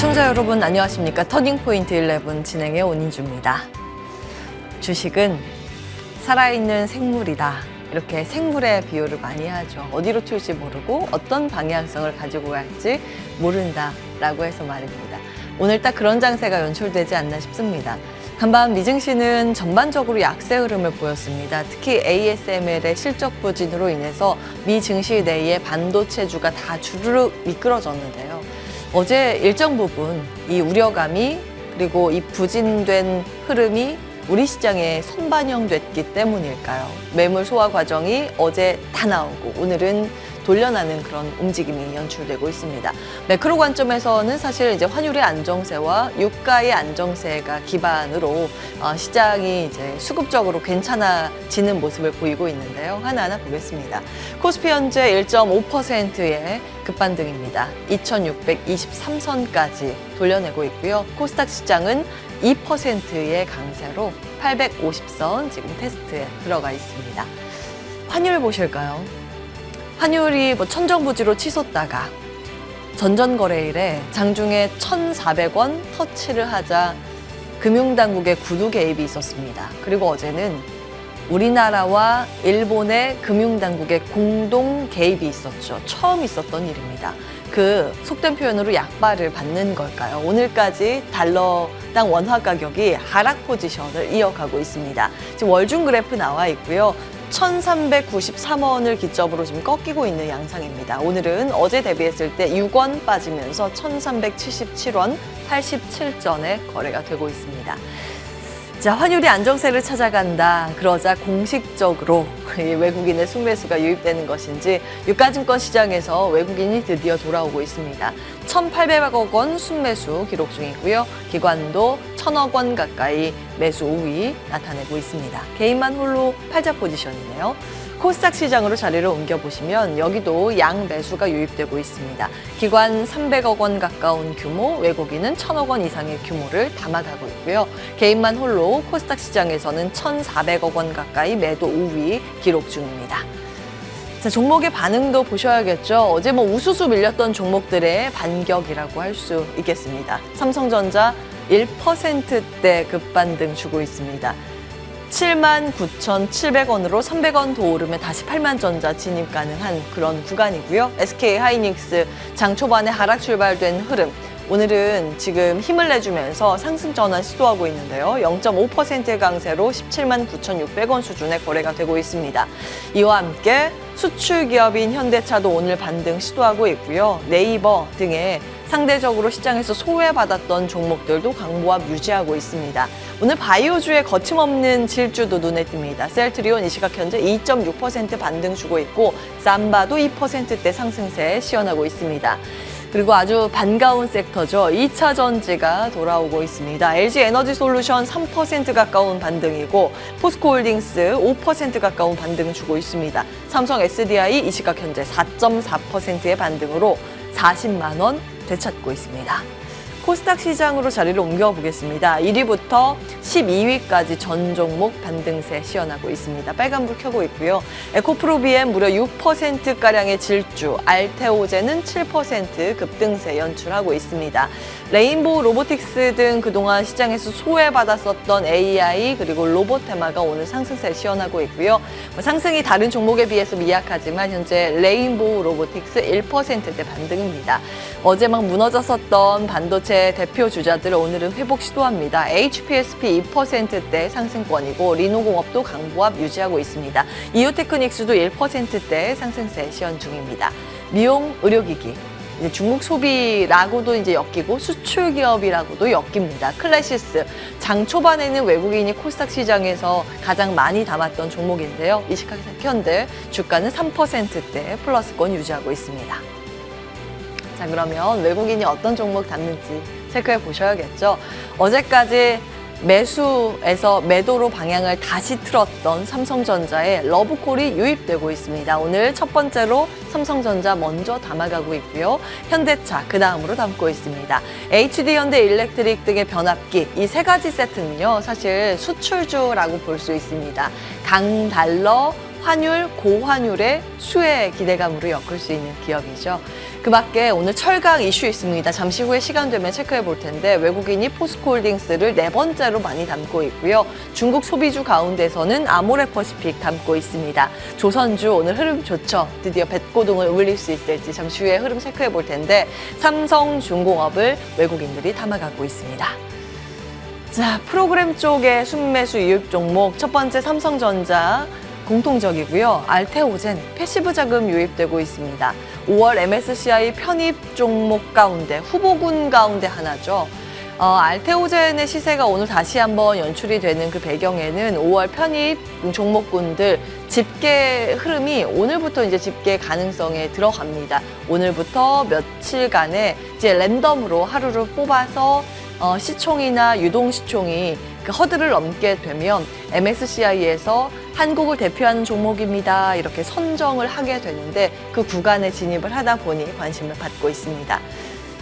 시청자 여러분 안녕하십니까? 터닝포인트 11 진행의 온인주입니다. 주식은 살아있는 생물이다. 이렇게 생물의 비유를 많이 하죠. 어디로 튈지 모르고 어떤 방향성을 가지고 갈지 모른다라고 해서 말입니다. 오늘 딱 그런 장세가 연출되지 않나 싶습니다. 간밤 미증시는 전반적으로 약세 흐름을 보였습니다. 특히 ASML의 실적 부진으로 인해서 미 증시 내의 반도체주가 다 주르륵 미끄러졌는데요. 어제 일정 부분 이 우려감이 그리고 이 부진된 흐름이 우리 시장에 선반영됐기 때문일까요? 매물 소화 과정이 어제 다 나오고 오늘은 돌려나는 그런 움직임이 연출되고 있습니다. 매크로 관점에서는 사실 이제 환율의 안정세와 유가의 안정세가 기반으로 시장이 이제 수급적으로 괜찮아지는 모습을 보이고 있는데요. 하나하나 보겠습니다. 코스피 현재 1.5%의 급반등입니다. 2623선까지 돌려내고 있고요. 코스닥 시장은 2%의 강세로 850선 지금 테스트에 들어가 있습니다. 환율 보실까요? 환율이 천정부지로 치솟다가 전전거래일에 장중에 1,400원 터치를 하자 금융당국의 구두 개입이 있었습니다. 그리고 어제는 우리나라와 일본의 금융당국의 공동 개입이 있었죠. 처음 있었던 일입니다. 그 속된 표현으로 약발을 받는 걸까요? 오늘까지 달러당 원화 가격이 하락 포지션을 이어가고 있습니다. 지금 월중 그래프 나와 있고요. 1,393원을 기점으로 지금 꺾이고 있는 양상입니다. 오늘은 어제 대비했을 때 6원 빠지면서 1,377원 87전에 거래가 되고 있습니다. 자, 환율이 안정세를 찾아간다. 그러자 공식적으로 외국인의 순매수가 유입되는 것인지 유가증권 시장에서 외국인이 드디어 돌아오고 있습니다. 1,800억 원 순매수 기록 중이고요. 기관도 1,000억 원 가까이 매수 우위 나타내고 있습니다. 개인만 홀로 팔자 포지션이네요. 코스닥 시장으로 자리를 옮겨보시면 여기도 양 매수가 유입되고 있습니다. 기관 300억 원 가까운 규모, 외국인은 1,000억 원 이상의 규모를 담아가고 있고요. 개인만 홀로 코스닥 시장에서는 1,400억 원 가까이 매도 우위 기록 중입니다. 자, 종목의 반응도 보셔야겠죠. 어제 우수수 밀렸던 종목들의 반격이라고 할 수 있겠습니다. 삼성전자 1%대 급반등 주고 있습니다. 79,700원으로 300원 더 오르면 다시 8만전자 진입 가능한 그런 구간이고요. SK하이닉스 장 초반에 하락 출발된 흐름. 오늘은 지금 힘을 내주면서 상승 전환 시도하고 있는데요. 0.5%의 강세로 179,600원 수준의 거래가 되고 있습니다. 이와 함께 수출 기업인 현대차도 오늘 반등 시도하고 있고요. 네이버 등의 상대적으로 시장에서 소외받았던 종목들도 강보합 유지하고 있습니다. 오늘 바이오주의 거침없는 질주도 눈에 띕니다. 셀트리온 이 시각 현재 2.6% 반등 주고 있고 삼바도 2%대 상승세에 시연하고 있습니다. 그리고 아주 반가운 섹터죠. 2차 전지가 돌아오고 있습니다. LG에너지솔루션 3% 가까운 반등이고 포스코홀딩스 5% 가까운 반등 주고 있습니다. 삼성 SDI 이 시각 현재 4.4%의 반등으로 40만 원 되찾고 있습니다. 코스닥 시장으로 자리를 옮겨보겠습니다. 1위부터 12위까지 전 종목 반등세 시연하고 있습니다. 빨간불 켜고 있고요. 에코프로비엠 무려 6%가량의 질주, 알테오제는 7% 급등세 연출하고 있습니다. 레인보우 로보틱스 등 그동안 시장에서 소외받았었던 AI 그리고 로보테마가 오늘 상승세 시연하고 있고요. 상승이 다른 종목에 비해서 미약하지만 현재 레인보우 로보틱스 1%대 반등입니다. 어제 무너졌었던 반도체 대표 주자들 오늘은 회복 시도합니다. HPSP 2%대 상승권이고 리노공업도 강보합 유지하고 있습니다. 이오테크닉스도 1%대 상승세 시연 중입니다. 미용, 의료기기, 이제 중국 소비라고도 이제 엮이고 수출 기업이라고도 엮입니다. 클래시스 장 초반에는 외국인이 코스닥 시장에서 가장 많이 담았던 종목인데요. 이 시각 현재 주가는 3%대 플러스권 유지하고 있습니다. 자, 그러면 외국인이 어떤 종목 담는지 체크해 보셔야겠죠. 어제까지 매수에서 매도로 방향을 다시 틀었던 삼성전자에 러브콜이 유입되고 있습니다. 오늘 첫 번째로 삼성전자 먼저 담아가고 있고요. 현대차 그 다음으로 담고 있습니다. HD현대일렉트릭 등의 변압기 이 세 가지 세트는요. 사실 수출주라고 볼 수 있습니다. 강달러 환율, 고환율의 수혜 기대감으로 엮을 수 있는 기업이죠. 그 밖에 오늘 철강 이슈 있습니다. 잠시 후에 시간 되면 체크해 볼 텐데 외국인이 포스코홀딩스를 4번째로 많이 담고 있고요. 중국 소비주 가운데서는 아모레퍼시픽 담고 있습니다. 조선주 오늘 흐름 좋죠. 드디어 뱃고동을 울릴 수 있을지 잠시 후에 흐름 체크해 볼 텐데 삼성중공업을 외국인들이 담아가고 있습니다. 자, 프로그램 쪽의 순매수 유입 종목 첫 번째 삼성전자 공통적이고요. 알테오젠 패시브 자금 유입되고 있습니다. 5월 MSCI 편입 종목 가운데 후보군 가운데 하나죠. 알테오젠의 시세가 오늘 다시 한번 연출이 되는 그 배경에는 5월 편입 종목군들 집계 흐름이 오늘부터 이제 집계 가능성에 들어갑니다. 오늘부터 며칠간에 이제 랜덤으로 하루를 뽑아서 시총이나 유동 시총이 그 허들을 넘게 되면 MSCI에서 한국을 대표하는 종목입니다. 이렇게 선정을 하게 되는데 그 구간에 진입을 하다 보니 관심을 받고 있습니다.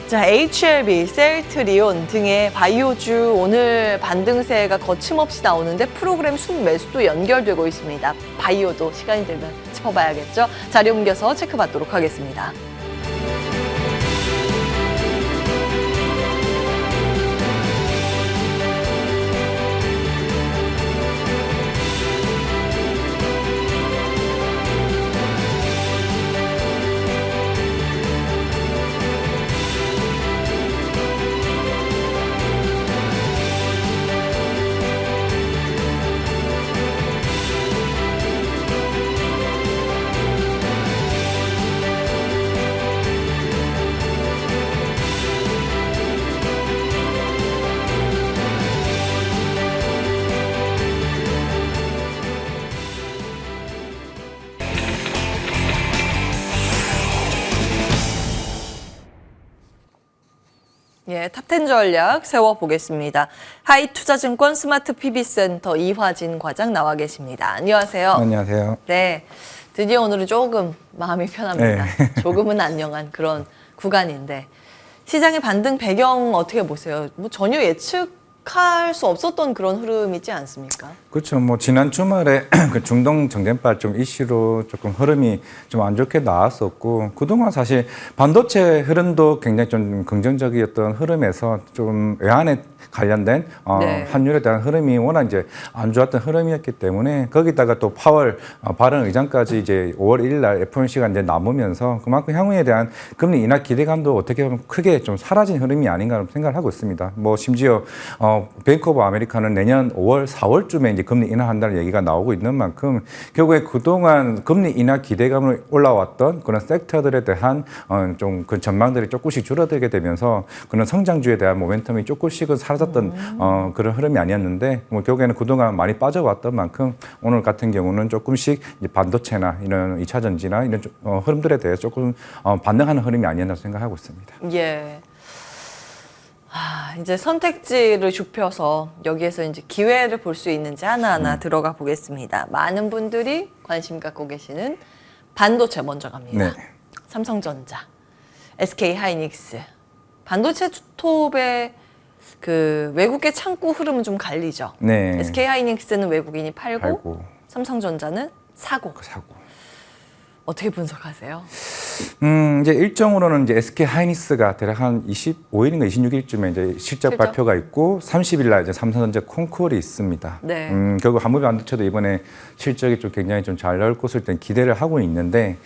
자, HLB, 셀트리온 등의 바이오주 오늘 반등세가 거침없이 나오는데 프로그램 순매수도 연결되고 있습니다. 바이오도 시간이 되면 짚어봐야겠죠. 자리 옮겨서 체크받도록 하겠습니다. 예, 탑10 전략 세워보겠습니다. 하이투자증권 스마트 PB센터 이화진 과장 나와 계십니다. 안녕하세요. 안녕하세요. 네, 드디어 오늘은 조금 마음이 편합니다. 네. 조금은 안녕한 그런 구간인데 시장의 반등 배경 어떻게 보세요? 뭐 전혀 예측할 수 없었던 그런 흐름이지 않습니까? 그렇죠. 뭐 지난 주말에 그 중동 정전발 좀 이슈로 조금 흐름이 좀 안 좋게 나왔었고 그동안 사실 반도체 흐름도 굉장히 좀 긍정적이었던 흐름에서 좀 외환에 관련된 네. 환율에 대한 흐름이 워낙 이제 안 좋았던 흐름이었기 때문에 거기다가 또 파월 바른 의장까지 이제 5월 1일 날 FOMC가 이제 남으면서 그만큼 향후에 대한 금리 인하 기대감도 어떻게 보면 크게 좀 사라진 흐름이 아닌가 생각을 하고 있습니다. 뭐 심지어 뱅크 오브 아메리카는 내년 5월, 4월쯤에 이제 금리 인하한다는 얘기가 나오고 있는 만큼 결국에 그동안 금리 인하 기대감으로 올라왔던 그런 섹터들에 대한 좀 그 전망들이 조금씩 줄어들게 되면서 그런 성장주에 대한 모멘텀이 조금씩은 사라졌던 그런 흐름이 아니었는데 뭐 결국에는 그동안 많이 빠져왔던 만큼 오늘 같은 경우는 조금씩 이제 반도체나 이런 2차 전지나 이런 흐름들에 대해 조금 반등하는 흐름이 아니었나 생각하고 있습니다. 예. 이제 선택지를 좁혀서 여기에서 이제 기회를 볼 수 있는지 하나하나 들어가 보겠습니다. 많은 분들이 관심 갖고 계시는 반도체 먼저 갑니다. 네. 삼성전자, SK 하이닉스. 반도체 투톱의 그 외국계 창구 흐름은 좀 갈리죠. 네. SK 하이닉스는 외국인이 팔고 삼성전자는 사고. 어떻게 분석하세요? 이제 일정으로는 이제 SK 하이닉스가 대략 한 25일인가 26일쯤에 이제 실적 발표가 있고 30일 날 이제 삼성전자 콩쿠르이 있습니다. 네. 결국 한국의 반도체도 이번에 실적이 좀 굉장히 좀 잘 나올 것을 일단 기대를 하고 있는데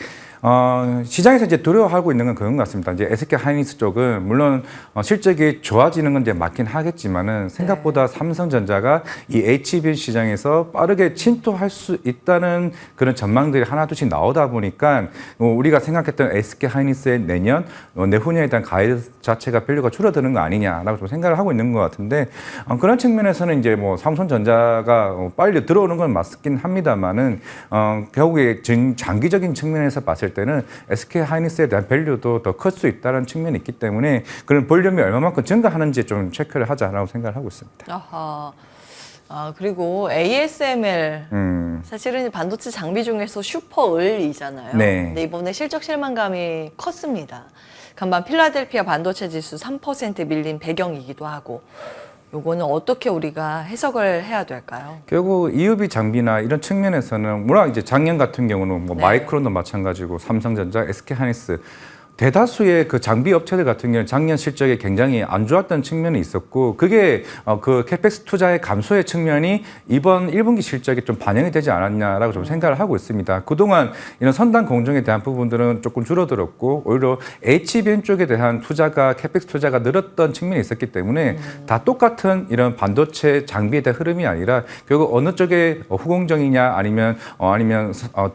시장에서 이제 두려워하고 있는 건 그런 것 같습니다. 이제 SK 하이닉스 쪽은 물론 실적이 좋아지는 건 이제 맞긴 하겠지만은 생각보다 삼성전자가 이 HBM 시장에서 빠르게 침투할 수 있다는 그런 전망들이 하나둘씩 나오다 보니까 우리가 생각했던 SK 하이닉스의 내년, 내후년에 대한 가이드 자체가 밸류가 줄어드는 거 아니냐라고 좀 생각을 하고 있는 것 같은데 그런 측면에서는 이제 뭐 삼성전자가 빨리 들어오는 건 맞긴 합니다만은 결국에 장기적인 측면에서 봤을 때는 SK 하이닉스에 대한 밸류도 더 클 수 있다는 측면이 있기 때문에 그런 볼륨이 얼마만큼 증가하는지 좀 체크를 하자라고 생각을 하고 있습니다. 아하. 그리고 ASML 사실은 반도체 장비 중에서 슈퍼을이잖아요. 네. 근데 이번에 실적 실망감이 컸습니다. 간밤 필라델피아 반도체 지수 3% 밀린 배경이기도 하고 요거는 어떻게 우리가 해석을 해야 될까요? 결국 EUV 장비나 이런 측면에서는 물론 이제 작년 같은 경우는 뭐 네. 마이크론도 마찬가지고 삼성전자, SK하이닉스 대다수의 그 장비 업체들 같은 경우는 작년 실적이 굉장히 안 좋았던 측면이 있었고 그게 그 캐펙스 투자의 감소의 측면이 이번 1분기 실적에 좀 반영이 되지 않았냐라고 좀 생각을 하고 있습니다. 그동안 이런 선단 공정에 대한 부분들은 조금 줄어들었고 오히려 HBM 쪽에 대한 투자가 캐펙스 투자가 늘었던 측면이 있었기 때문에 다 똑같은 이런 반도체 장비에 대한 흐름이 아니라 결국 어느 쪽에 후공정이냐 아니면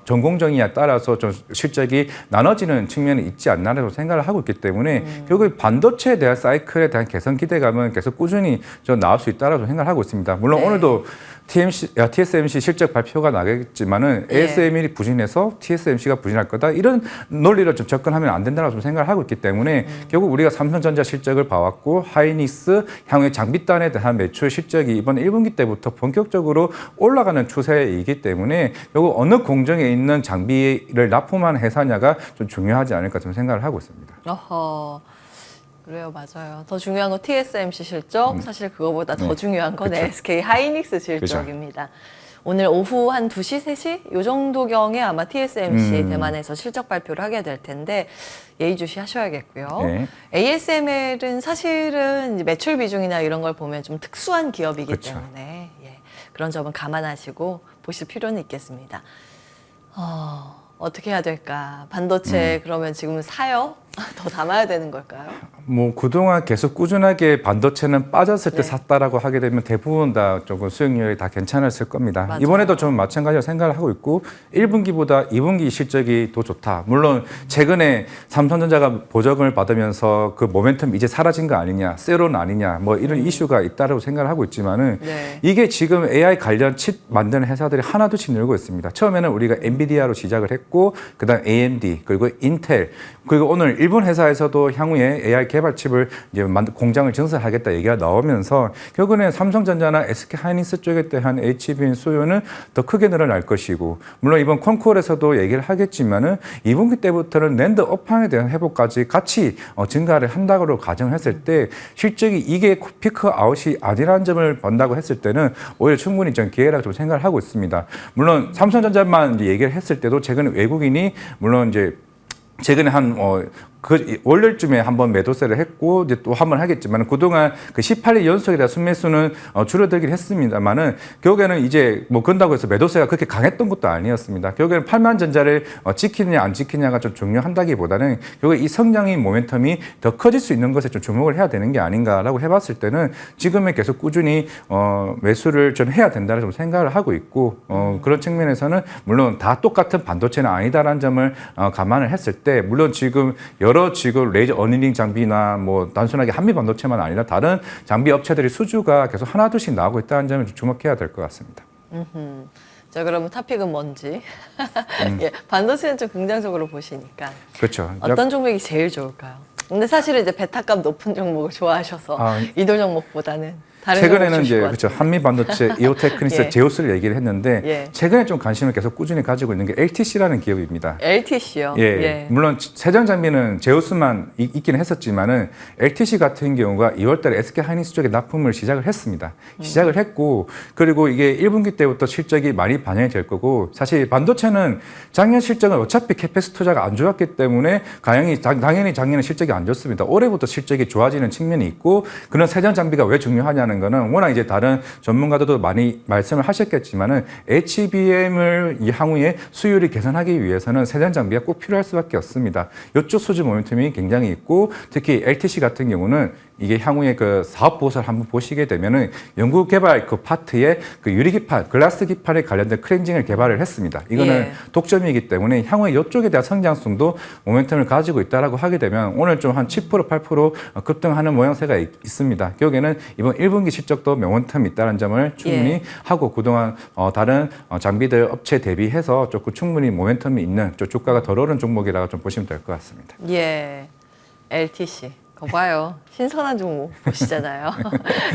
전공정이냐에 따라서 좀 실적이 나눠지는 측면이 있지 않나 라고 생각을 하고 있기 때문에 결국 반도체에 대한 사이클에 대한 개선 기대감은 계속 꾸준히 좀 나올 수 있다라고 생각을 하고 있습니다. 물론 네. 오늘도 TSMC 실적 발표가 나겠지만은 예. ASML이 부진해서 TSMC가 부진할 거다 이런 논리를 좀 접근하면 안 된다라고 좀 생각을 하고 있기 때문에 결국 우리가 삼성전자 실적을 봐왔고 하이닉스 향후의 장비단에 대한 매출 실적이 이번 1분기 때부터 본격적으로 올라가는 추세이기 때문에 결국 어느 공정에 있는 장비를 납품한 회사냐가 좀 중요하지 않을까 좀 생각을 하고 있습니다. 어허. 그래요, 맞아요. 더 중요한 건 TSMC 실적, 사실 그거보다 더 중요한 건 그쵸. SK 하이닉스 실적입니다. 오늘 오후 한 2시, 3시? 요 정도경에 아마 TSMC 대만에서 실적 발표를 하게 될 텐데 예의주시 하셔야겠고요. 네. ASML은 사실은 이제 매출 비중이나 이런 걸 보면 좀 특수한 기업이기 그쵸. 때문에 그런 점은 감안하시고 보실 필요는 있겠습니다. 어떻게 해야 될까? 반도체 그러면 지금 사요? 더 담아야 되는 걸까요? 뭐 그동안 계속 꾸준하게 반도체는 빠졌을 때 네. 샀다라고 하게 되면 대부분 다 조금 수익률이 다 괜찮았을 겁니다. 맞아요. 이번에도 좀 마찬가지로 생각을 하고 있고 1분기보다 2분기 실적이 더 좋다. 물론 최근에 삼성전자가 보조금을 받으면서 그 모멘텀 이제 사라진 거 아니냐, 세론 아니냐, 뭐 이런 이슈가 있다라고 생각을 하고 있지만은 네. 이게 지금 AI 관련 칩 만드는 회사들이 하나둘씩 늘고 있습니다. 처음에는 우리가 엔비디아로 시작을 했고 그다음 AMD 그리고 인텔 그리고 오늘 일본 회사에서도 향후에 AI 개발 칩을 이제 공장을 증설하겠다 얘기가 나오면서 결국에는 삼성전자나 SK하이닉스 쪽에 대한 HBM 수요는 더 크게 늘어날 것이고 물론 이번 콘콜에서도 얘기를 하겠지만은 2분기 때부터는 낸드 업황에 대한 회복까지 같이 증가를 한다고 가정했을 때 실적이 이게 피크 아웃이 아니라는 점을 본다고 했을 때는 오히려 충분히 좀 기회라고 좀 생각을 하고 있습니다. 물론 삼성전자만 이제 얘기를 했을 때도 최근에 외국인이 물론 이제 최근에 그 월요일쯤에 한번 매도세를 했고 이제 또 한 번 하겠지만 그동안 그 18일 연속에 대한 순매수는 줄어들긴 했습니다만은 결국에는 이제 뭐 그런다고 해서 매도세가 그렇게 강했던 것도 아니었습니다. 결국에는 8만 전자를 지키느냐 안 지키느냐가 좀 중요한다기보다는 결국 이 성장의 모멘텀이 더 커질 수 있는 것에 좀 주목을 해야 되는 게 아닌가라고 해봤을 때는 지금은 계속 꾸준히 매수를 좀 해야 된다는 좀 생각을 하고 있고 그런 측면에서는 물론 다 똑같은 반도체는 아니다라는 점을 감안을 했을 때 물론 지금 여러 지금 레이저 어닝 장비나 뭐 단순하게 한미 반도체만 아니라 다른 장비 업체들의 수주가 계속 하나둘씩 나오고 있다는 점을 좀 주목해야 될 것 같습니다. 자, 그러면 토픽은 뭔지. 예, 반도체는 좀 긍정적으로 보시니까. 그렇죠. 어떤 종목이 제일 좋을까요? 근데 사실은 이제 베타값 높은 종목을 좋아하셔서 이돌 종목보다는 다른 최근에는 종목 이제 주실 것 그렇죠. 같은데. 한미 반도체, 이오테크니스, 예. 제우스를 얘기를 했는데 예. 최근에 좀 관심을 계속 꾸준히 가지고 있는 게 LTC라는 기업입니다. LTC요. 예. 물론 세장 장비는 제우스만 있기는 했었지만은 LTC 같은 경우가 2월달에 SK 하이닉스 쪽에 납품을 시작을 했습니다. 시작을 했고 그리고 이게 1분기 때부터 실적이 많이 반영이 될 거고 사실 반도체는 작년 실적은 어차피 캐펙스 투자가 안 좋았기 때문에 당연히 작년에 실적이 안 좋습니다. 올해부터 실적이 좋아지는 측면이 있고 그런 세장 장비가 왜 중요하냐는 거는 워낙 이제 다른 전문가들도 많이 말씀을 하셨겠지만은 HBM을 이 향후에 수율을 개선하기 위해서는 세장 장비가 꼭 필요할 수밖에 없습니다. 이쪽 수주 모멘텀이 굉장히 있고 특히 LTC 같은 경우는 이게 향후에 그 사업 보고서를 한번 보시게 되면은 연구 개발 그 파트에 그 유리 기판, 글라스 기판에 관련된 크렌징을 개발을 했습니다. 이거는 예. 독점이기 때문에 향후에 이쪽에 대한 성장성도 모멘텀을 가지고 있다라고 하게 되면 오늘 좀 한 10% 8% 급등하는 모양새가 있습니다. 결국에는 이번 1분기 실적도 모멘텀이 있다는 점을 충분히 예. 하고 그동안 다른 장비들 업체 대비해서 조금 충분히 모멘텀이 있는 주가가 덜 오른 종목이라고 좀 보시면 될 것 같습니다. 예. LTC. 거 봐요. 신선한 종목 보시잖아요.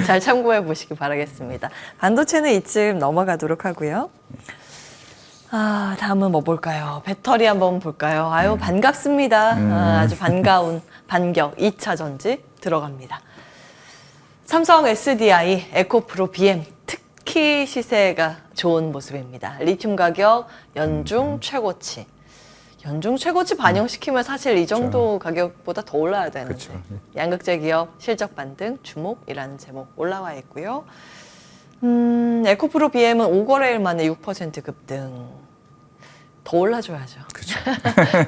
잘 참고해 보시기 바라겠습니다. 반도체는 이쯤 넘어가도록 하고요. 다음은 뭐 볼까요? 배터리 한번 볼까요? 아유, 반갑습니다. 아주 반가운 반격 2차 전지 들어갑니다. 삼성 SDI, 에코프로 BM 특히 시세가 좋은 모습입니다. 리튬 가격 연중 최고치. 연중 최고치 반영시키면 사실 이 정도 가격보다 더 올라야 되는데. 그렇죠. 양극재 기업 실적 반등 주목이라는 제목 올라와 있고요. 에코프로 BM은 5거래일 만에 6% 급등. 더 올라줘야죠. 그렇죠.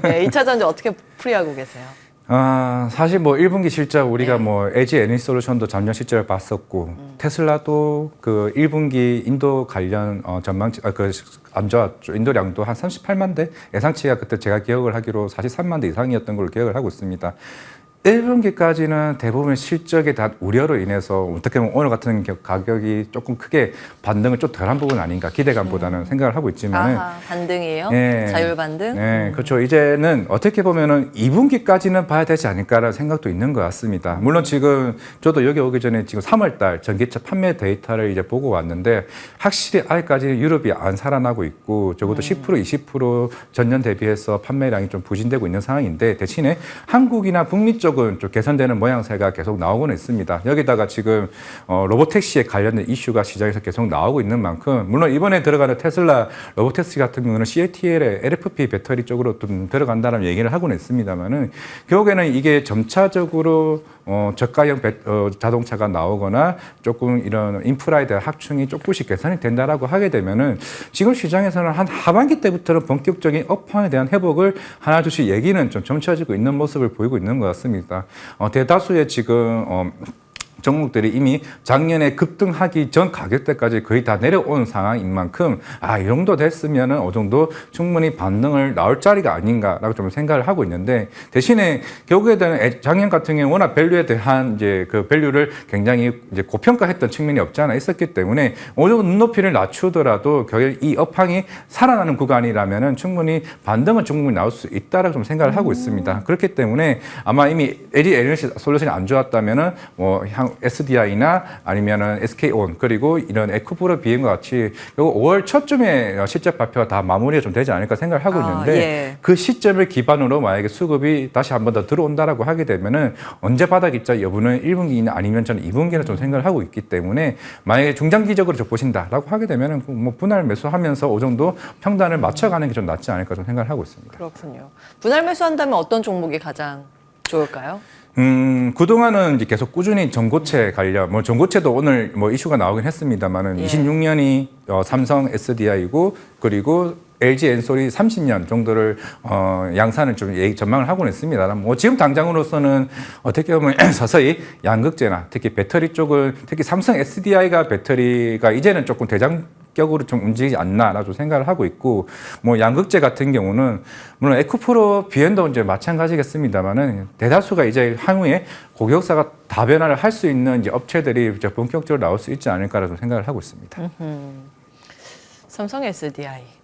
네, 2차 전지 어떻게 풀이하고 계세요? 사실 뭐 1분기 실적 우리가 네. 뭐 LG 에너지솔루션도 잠정 실적을 봤었고 테슬라도 그 1분기 인도 관련 전망치 안 좋았죠. 인도량도 한 38만 대 예상치가 그때 제가 기억을 하기로 43만 대 이상이었던 걸로 기억을 하고 있습니다. 1분기까지는 대부분 실적에 대한 우려로 인해서 어떻게 보면 오늘 같은 가격이 조금 크게 반등을 좀 덜한 부분 아닌가 기대감보다는 생각을 하고 있지만은 반등이에요? 네. 자율 반등? 네, 그렇죠. 이제는 어떻게 보면은 2분기까지는 봐야 되지 않을까라는 생각도 있는 것 같습니다. 물론 지금 저도 여기 오기 전에 지금 3월달 전기차 판매 데이터를 이제 보고 왔는데 확실히 아직까지 유럽이 안 살아나고 있고 적어도 10% 20% 전년 대비해서 판매량이 좀 부진되고 있는 상황인데 대신에 한국이나 북미 쪽은 좀 개선되는 모양새가 계속 나오고는 있습니다. 여기다가 지금 로보택시에 관련된 이슈가 시장에서 계속 나오고 있는 만큼 물론 이번에 들어가는 테슬라 로보택시 같은 경우는 CATL의 LFP 배터리 쪽으로 좀 들어간다는 얘기를 하고는 있습니다만은 결국에는 이게 점차적으로 저가형 자동차가 나오거나 조금 이런 인프라에 대한 확충이 조금씩 개선이 된다라고 하게 되면은 지금 시장에서는 한 하반기 때부터는 본격적인 업황에 대한 회복을 하나둘씩 얘기는 좀 점쳐지고 있는 모습을 보이고 있는 것 같습니다. 대다수의 지금 종목들이 이미 작년에 급등하기 전 가격대까지 거의 다 내려온 상황인 만큼 이 정도 됐으면은 어느 정도 충분히 반등을 나올 자리가 아닌가라고 좀 생각을 하고 있는데 대신에 결국에 대한 작년 같은 경우 워낙 밸류에 대한 이제 그 밸류를 굉장히 이제 고평가했던 측면이 없지 않아 있었기 때문에 어느 정도 눈높이를 낮추더라도 결국 이 업황이 살아나는 구간이라면은 충분히 반등은 충분히 나올 수 있다라고 좀 생각을 하고 있습니다. 그렇기 때문에 아마 이미 LG 에너지 솔루션이 안 좋았다면은 뭐 SDI나 아니면은 SK온 그리고 이런 에코프로 BM과 같이 5월 초쯤에 실적 발표가 다 마무리가 좀 되지 않을까 생각을 하고 있는데 예. 그 시점을 기반으로 만약에 수급이 다시 한 번 더 들어온다라고 하게 되면은 언제 바닥일자 여부는 1분기나 아니면 저는 2분기는 좀 생각을 하고 있기 때문에 만약에 중장기적으로 좀 보신다라고 하게 되면은 뭐 분할 매수하면서 그 정도 평단을 맞춰가는 게 좀 낫지 않을까 좀 생각을 하고 있습니다. 그렇군요. 분할 매수한다면 어떤 종목이 가장 좋을까요? 그동안은 이제 계속 꾸준히 전고체 관련, 뭐 전고체도 오늘 뭐 이슈가 나오긴 했습니다만은 26년이 삼성 SDI고 그리고 LG 엔솔이 30년 정도를 양산을 좀 전망을 하고는 있습니다. 뭐 지금 당장으로서는 어떻게 보면 서서히 양극재나 특히 배터리 쪽은 특히 삼성 SDI가 배터리가 이제는 조금 대장격으로 좀 움직이지 않나라고 생각을 하고 있고 뭐 양극재 같은 경우는 물론 에코프로 BM도 이제 마찬가지겠습니다만은 대다수가 이제 향후에 고객사가 다변화를 할 수 있는 이제 업체들이 이제 본격적으로 나올 수 있지 않을까라고 생각을 하고 있습니다. 삼성 SDI.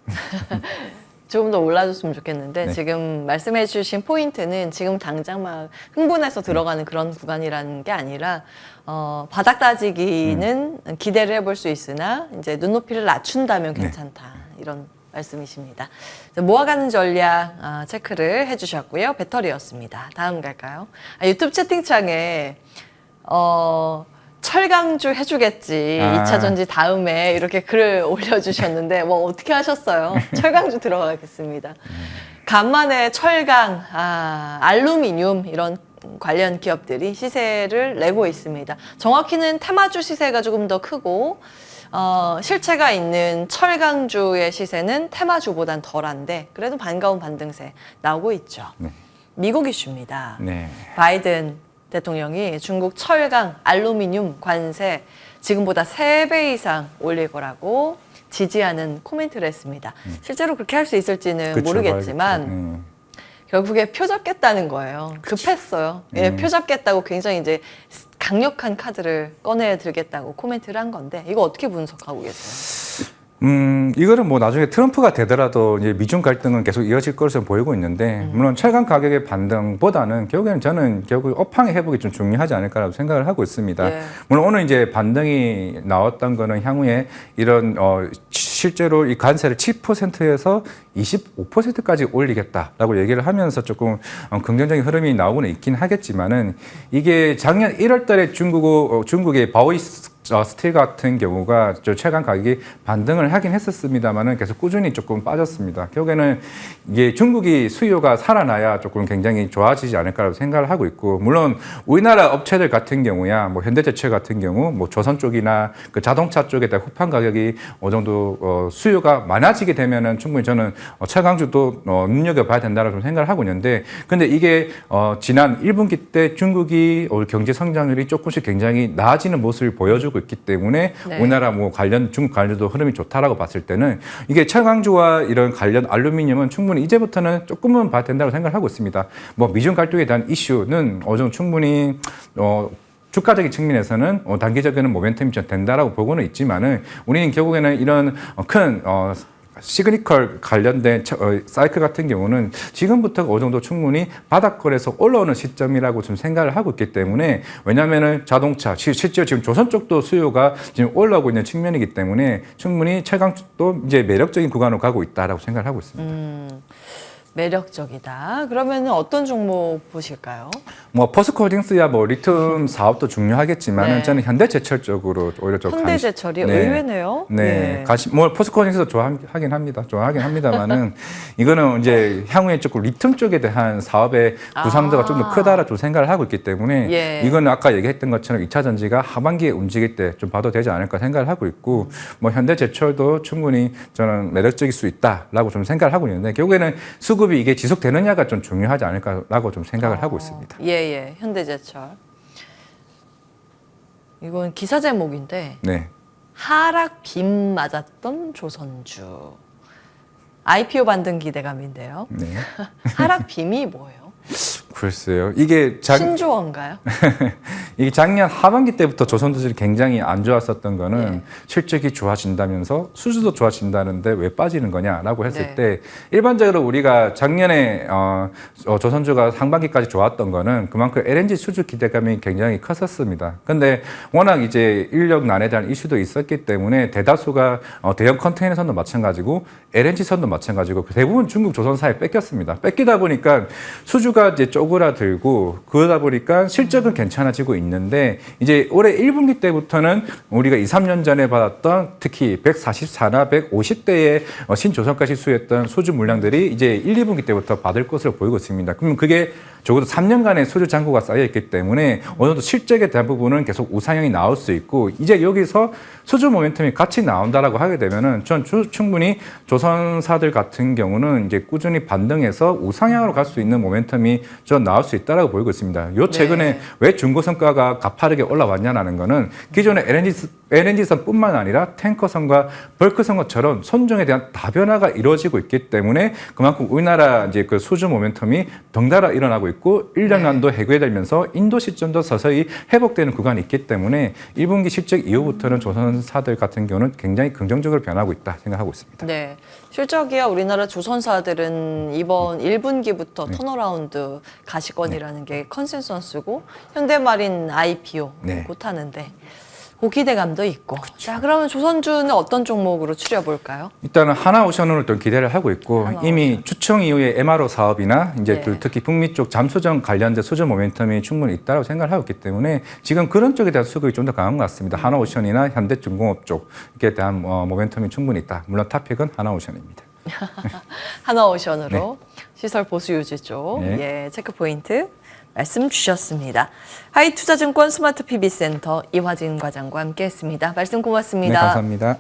조금 더 올라줬으면 좋겠는데 네. 지금 말씀해 주신 포인트는 지금 당장 막 흥분해서 들어가는 그런 구간이라는 게 아니라 바닥 다지기는 기대를 해볼 수 있으나 이제 눈높이를 낮춘다면 괜찮다. 이런 말씀이십니다. 모아가는 전략 체크를 해주셨고요. 배터리였습니다. 다음 갈까요? 유튜브 채팅창에 철강주 해주겠지. 2차 전지 다음에 이렇게 글을 올려주셨는데 뭐 어떻게 하셨어요? 철강주 들어가겠습니다. 간만에 철강, 알루미늄 이런 관련 기업들이 시세를 내고 있습니다. 정확히는 테마주 시세가 조금 더 크고 실체가 있는 철강주의 시세는 테마주보단 덜한데 그래도 반가운 반등세 나오고 있죠. 네. 미국 이슈입니다. 네. 바이든 대통령이 중국 철강, 알루미늄 관세 지금보다 3배 이상 올릴 거라고 지지하는 코멘트를 했습니다. 실제로 그렇게 할 수 있을지는 그쵸, 모르겠지만 결국에 표 잡겠다는 거예요. 급했어요. 예, 표 잡겠다고 굉장히 이제 강력한 카드를 꺼내 들겠다고 코멘트를 한 건데 이거 어떻게 분석하고 계세요? 이거는 뭐 나중에 트럼프가 되더라도 이제 미중 갈등은 계속 이어질 것으로 보이고 있는데, 물론 철강 가격의 반등보다는 결국에는 저는 결국 업황의 회복이 좀 중요하지 않을까라고 생각을 하고 있습니다. 예. 물론 오늘 이제 반등이 나왔던 거는 향후에 이런 실제로 이 관세를 7%에서 25%까지 올리겠다라고 얘기를 하면서 조금 긍정적인 흐름이 나오고는 있긴 하겠지만은, 이게 작년 1월 달에 중국의 바오이스 스틸 같은 경우가 저 철강 가격이 반등을 하긴 했었습니다만은 계속 꾸준히 조금 빠졌습니다. 결국에는 이게 중국이 수요가 살아나야 조금 굉장히 좋아지지 않을까라고 생각을 하고 있고, 물론 우리나라 업체들 같은 경우야 뭐 현대제철 같은 경우 뭐 조선 쪽이나 그 자동차 쪽에 대한 후판 가격이 어느 정도 수요가 많아지게 되면은 충분히 저는 철강주도 눈여겨봐야 된다라고 생각을 하고 있는데, 근데 이게 지난 1분기 때 중국이 올 경제 성장률이 조금씩 굉장히 나아지는 모습을 보여주고 있기 때문에 네. 우리나라 뭐 중국 관련도 흐름이 좋다라고 봤을 때는 이게 철강주와 이런 관련 알루미늄은 충분히 이제부터는 조금은 봐야 된다고 생각을 하고 있습니다. 뭐 미중 갈등에 대한 이슈는 어느 정도 충분히 주가적인 측면에서는 단기적인 모멘텀이 좀 된다라고 보고는 있지만은, 우리는 결국에는 이런 큰 시그니컬 관련된 사이클 같은 경우는 지금부터가 어느 정도 충분히 바닥권에서 올라오는 시점이라고 좀 생각을 하고 있기 때문에, 왜냐하면은 자동차, 실제로 지금 조선 쪽도 수요가 지금 올라오고 있는 측면이기 때문에 충분히 철강도 이제 매력적인 구간으로 가고 있다라고 생각을 하고 있습니다. 매력적이다. 그러면 어떤 종목 보실까요? 뭐 포스코홀딩스야 뭐 리튬 사업도 중요하겠지만은 네. 저는 현대제철 쪽으로 오히려 좀 현대제철이 의외네요. 네, 뭐 포스코홀딩스도 좋아하긴 합니다만은 이거는 이제 향후에 조금 리튬 쪽에 대한 사업의 구상도가 좀 더 크다라 좀 생각을 하고 있기 때문에, 예. 이거는 아까 얘기했던 것처럼 2차 전지가 하반기에 움직일 때 좀 봐도 되지 않을까 생각을 하고 있고, 뭐 현대제철도 충분히 저는 매력적일 수 있다라고 좀 생각을 하고 있는데, 결국에는 수급이 이게 지속되느냐가 좀 중요하지 않을까라고 좀 생각을 하고 있습니다. 예, 현대제철. 이건 기사 제목인데 네. 하락 빔 맞았던 조선주. IPO 반등 기대감인데요. 네. 하락 빔이 뭐예요? 글쎄요. 이게 신조어인가요? 이게 작년 하반기 때부터 조선주들이 굉장히 안 좋았었던 거는 예. 실적이 좋아진다면서 수주도 좋아진다는데 왜 빠지는 거냐라고 했을 네. 때, 일반적으로 우리가 작년에 조선주가 상반기까지 좋았던 거는 그만큼 LNG 수주 기대감이 굉장히 컸었습니다. 근데 워낙 이제 인력난에 대한 이슈도 있었기 때문에 대다수가 대형 컨테이너 선도 마찬가지고 LNG 선도 마찬가지고 대부분 중국 조선사에 뺏겼습니다. 뺏기다 보니까 수주가 이제 쪼그라들고, 그러다 보니까 실적은 괜찮아지고 있는데, 이제 올해 1분기 때부터는 우리가 2, 3년 전에 받았던 특히 144나 150대의 신조선가시 수했던 수주 물량들이 이제 1, 2분기 때부터 받을 것으로 보이고 있습니다. 그러면 그게 적어도 3년간의 수주 잔고가 쌓여있기 때문에 어느 정도 실적에 대한 부분은 계속 우상향이 나올 수 있고, 이제 여기서 수주 모멘텀이 같이 나온다라고 하게 되면은 전 충분히 조선사들 같은 경우는 이제 꾸준히 반등해서 우상향으로 갈 수 있는 모멘텀이 전 나올 수 있다라고 보이고 있습니다. 요 최근에 네. 왜 중고선가가 가파르게 올라왔냐라는 거는 기존의 LNG선뿐만 아니라 탱커선과 벌크선처럼 선종에 대한 다변화가 이루어지고 있기 때문에, 그만큼 우리나라 이제 그 수주 모멘텀이 덩달아 일어나고 있고, 인력난도 해결되면서 인도 시점도 서서히 회복되는 구간이 있기 때문에 1분기 실적 이후부터는 조선사들 같은 경우는 굉장히 긍정적으로 변하고 있다 생각하고 있습니다. 네. 실적이야 우리나라 조선사들은 이번 1분기부터 턴어라운드 가시권이라는 게 컨센서스고, 현대마린 IPO 네. 곧 하는데 그 기대감도 있고. 자, 그러면 조선주는 어떤 종목으로 추려볼까요? 일단은 하나오션으로 또 기대를 하고 있고, 이미 추청 이후에 MRO 사업이나 이제 네. 특히 북미 쪽 잠수정 관련된 수주 모멘텀이 충분히 있다고 생각을 하고 있기 때문에 지금 그런 쪽에 대한 수급이 좀 더 강한 것 같습니다. 하나오션이나 현대중공업 쪽에 대한 모멘텀이 충분히 있다. 물론 탑픽은 하나오션입니다. 하나오션으로 시설 보수 유지 쪽 네. 예, 체크 포인트 말씀 주셨습니다. 하이투자증권 스마트 PB센터 이화진 과장과 함께했습니다. 말씀 고맙습니다. 네, 감사합니다.